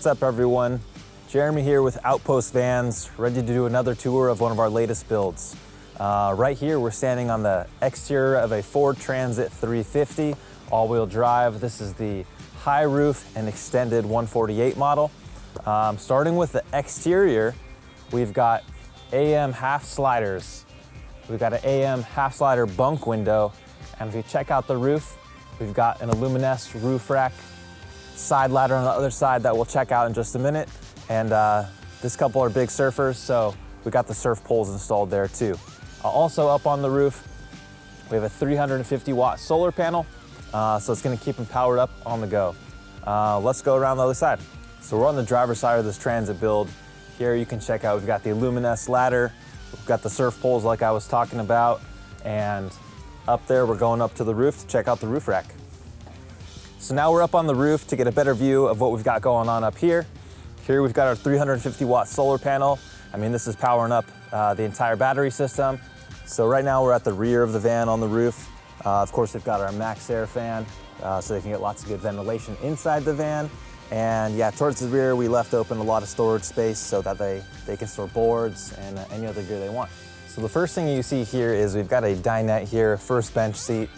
What's up everyone? Jeremy here with Outpost Vans, ready to do another tour of one of our latest builds. Right here we're standing on the exterior of a Ford Transit 350 all-wheel drive. This is the high roof and extended 148 model. Starting with the exterior, we've got AM half sliders. We've got an AM half slider bunk window, and if you check out the roof, we've got an Aluminess roof rack, side ladder on the other side that we'll check out in just a minute. And this couple are big surfers, so we got the surf poles installed there too. Also up on the roof, we have a 350 watt solar panel, so it's gonna keep them powered up on the go. Let's go around the other side. So we're on the driver's side of this Transit build. Here you can check out, we've got the Aluminess ladder, we've got the surf poles like I was talking about, and up there we're going up to the roof to check out the roof rack. So now we're up on the roof to get a better view of what we've got going on up here. Here we've got our 350 watt solar panel. I mean, this is powering up the entire battery system. So right now we're at the rear of the van on the roof. Of course, we've got our Maxxair fan, so they can get lots of good ventilation inside the van. And yeah, towards the rear, we left open a lot of storage space so that they can store boards and any other gear they want. So the first thing you see here is we've got a dinette here, first bench seat,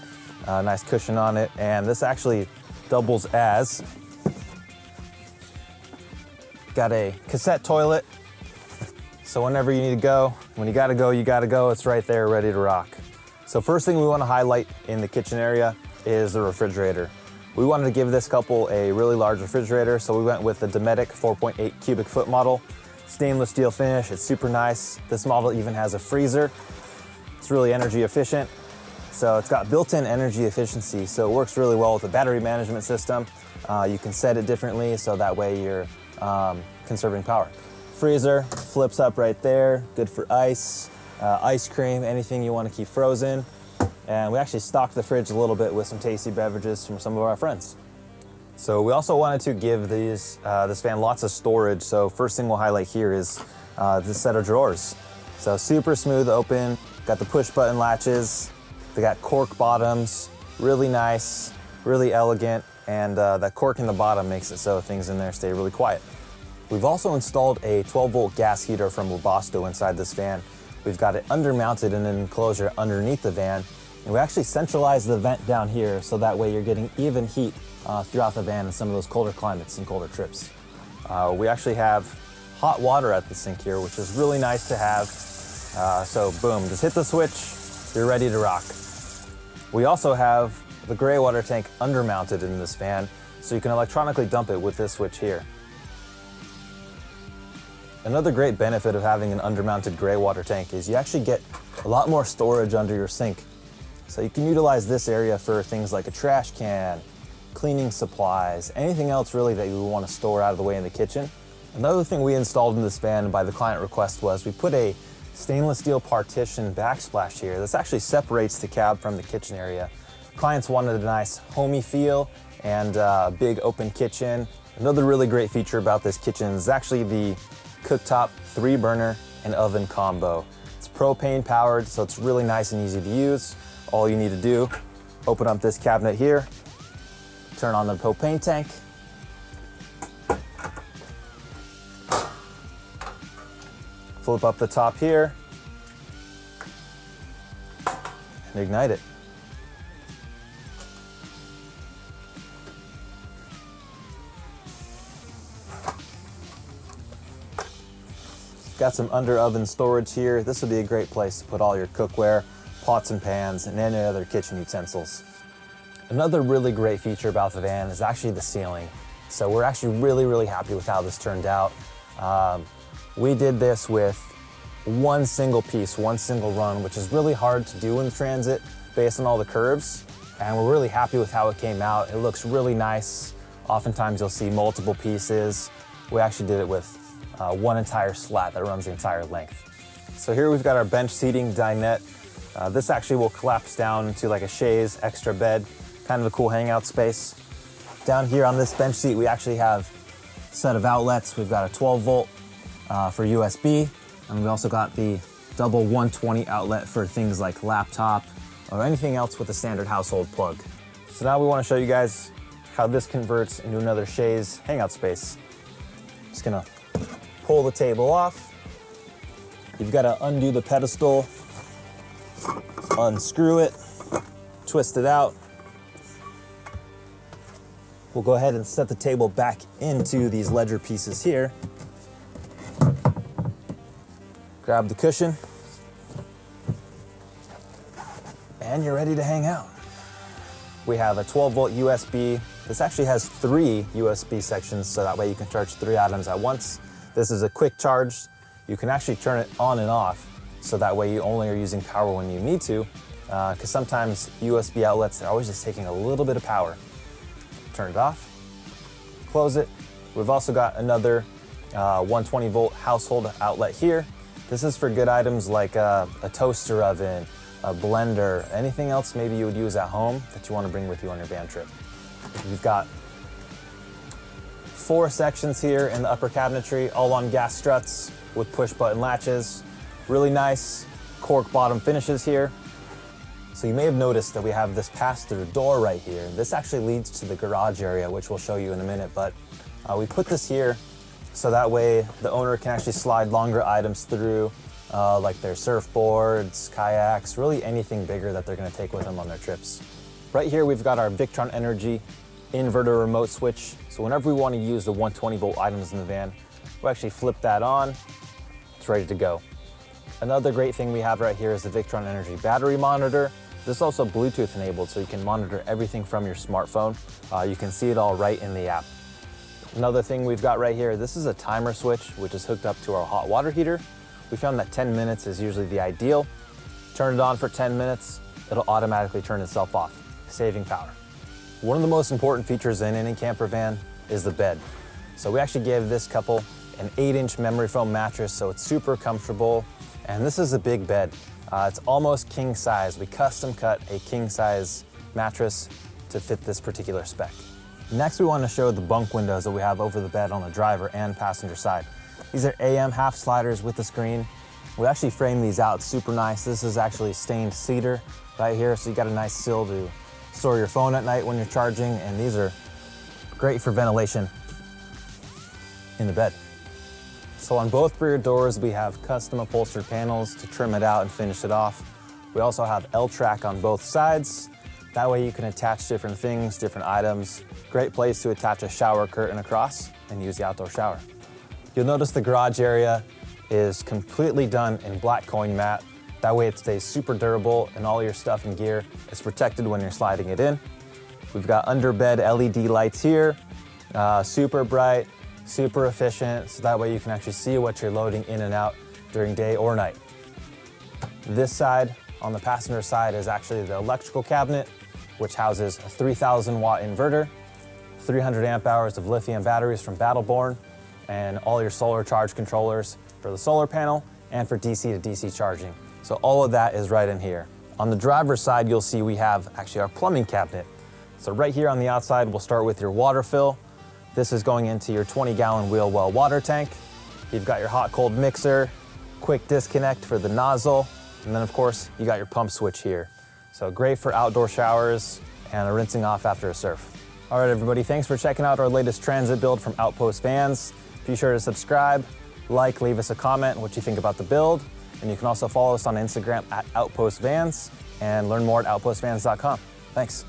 nice cushion on it. And this actually doubles as, got a cassette toilet. So whenever you need to go, when you gotta go, you gotta go. It's right there, ready to rock. So first thing we wanna highlight in the kitchen area is the refrigerator. We wanted to give this couple a really large refrigerator, so we went with the Dinette 4.8 cubic foot model. Stainless steel finish, it's super nice. This model even has a freezer. It's really energy efficient. So it's got built-in energy efficiency, so it works really well with the battery management system. You can set it differently, so that way you're conserving power. Freezer flips up right there, good for ice, ice cream, anything you want to keep frozen. And we actually stocked the fridge a little bit with some tasty beverages from some of our friends. So we also wanted to give this van lots of storage. So first thing we'll highlight here is this set of drawers. So super smooth open, got the push button latches, they got cork bottoms, really nice, really elegant, and that cork in the bottom makes it so things in there stay really quiet. We've also installed a 12-volt gas heater from Webasto inside this van. We've got it undermounted in an enclosure underneath the van, and we actually centralized the vent down here so that way you're getting even heat throughout the van in some of those colder climates and colder trips. We actually have hot water at the sink here, which is really nice to have. So boom, just hit the switch, you're ready to rock. We also have the gray water tank undermounted in this van, so you can electronically dump it with this switch here. Another great benefit of having an undermounted gray water tank is you actually get a lot more storage under your sink. So you can utilize this area for things like a trash can, cleaning supplies, anything else really that you want to store out of the way in the kitchen. Another thing we installed in this van by the client request was we put a stainless steel partition backsplash here. This actually separates the cab from the kitchen area. Clients wanted a nice homey feel and a big open kitchen. Another really great feature about this kitchen is actually the cooktop 3-burner and oven combo. It's propane powered, so it's really nice and easy to use. All you need to do, open up this cabinet here, turn on the propane tank, flip up the top here, and ignite it. Got some under oven storage here. This would be a great place to put all your cookware, pots and pans, and any other kitchen utensils. Another really great feature about the van is actually the ceiling. So we're actually really happy with how this turned out. We did this with one single piece, one single run, which is really hard to do in the Transit based on all the curves. And we're really happy with how it came out. It looks really nice. Oftentimes you'll see multiple pieces. We actually did it with one entire slat that runs the entire length. So here we've got our bench seating dinette. This actually will collapse down into like a chaise extra bed, kind of a cool hangout space. Down here on this bench seat, we actually have a set of outlets. We've got a 12-volt for USB, and we also got the double 120 outlet for things like laptop or anything else with a standard household plug. So now we want to show you guys how this converts into another chaise hangout space. Just gonna pull the table off. You've got to undo the pedestal, unscrew it, twist it out. We'll go ahead and set the table back into these ledger pieces here. Grab the cushion, and you're ready to hang out. We have a 12-volt USB. This actually has 3 USB sections, so that way you can charge 3 items at once. This is a quick charge. You can actually turn it on and off, so that way you only are using power when you need to, because sometimes USB outlets are always just taking a little bit of power. Turn it off, close it. We've also got another 120-volt household outlet here. This is for good items like a toaster oven, a blender, anything else maybe you would use at home that you want to bring with you on your van trip. You've got 4 sections here in the upper cabinetry, all on gas struts with push button latches. Really nice cork bottom finishes here. So you may have noticed that we have this pass-through door right here. This actually leads to the garage area, which we'll show you in a minute, but we put this here so that way the owner can actually slide longer items through, like their surfboards, kayaks, really anything bigger that they're gonna take with them on their trips. Right here we've got our Victron Energy inverter remote switch. So whenever we want to use the 120-volt items in the van, we'll actually flip that on. It's ready to go. Another great thing we have right here is the Victron Energy battery monitor. This is also Bluetooth enabled, so you can monitor everything from your smartphone. You can see it all right in the app. Another thing we've got right here, this is a timer switch, which is hooked up to our hot water heater. We found that 10 minutes is usually the ideal. Turn it on for 10 minutes, it'll automatically turn itself off, saving power. One of the most important features in any camper van is the bed. So we actually gave this couple an 8-inch memory foam mattress, so it's super comfortable. And this is a big bed. It's almost king size. We custom cut a king size mattress to fit this particular spec. Next, we want to show the bunk windows that we have over the bed on the driver and passenger side. These are AM half sliders with the screen. We actually framed these out super nice. This is actually stained cedar right here, so you got a nice sill to store your phone at night when you're charging, and these are great for ventilation in the bed. So on both rear doors, we have custom upholstered panels to trim it out and finish it off. We also have L-track on both sides. That way you can attach different things, different items. Great place to attach a shower curtain across and use the outdoor shower. You'll notice the garage area is completely done in black coin mat. That way it stays super durable and all your stuff and gear is protected when you're sliding it in. We've got under bed LED lights here, super bright, super efficient, so that way you can actually see what you're loading in and out during day or night. This side, on the passenger side, is actually the electrical cabinet, which houses a 3,000 watt inverter, 300 amp hours of lithium batteries from Battleborn, and all your solar charge controllers for the solar panel and for DC to DC charging. So all of that is right in here. On the driver's side, you'll see we have actually our plumbing cabinet. So right here on the outside, we'll start with your water fill. This is going into your 20-gallon wheel well water tank. You've got your hot-cold mixer, quick disconnect for the nozzle, and then of course, you got your pump switch here. So great for outdoor showers and a rinsing off after a surf. All right, everybody, thanks for checking out our latest transit build from Outpost Vans. Be sure to subscribe, like, leave us a comment what you think about the build, and you can also follow us on Instagram at Outpost Vans and learn more at outpostvans.com. Thanks.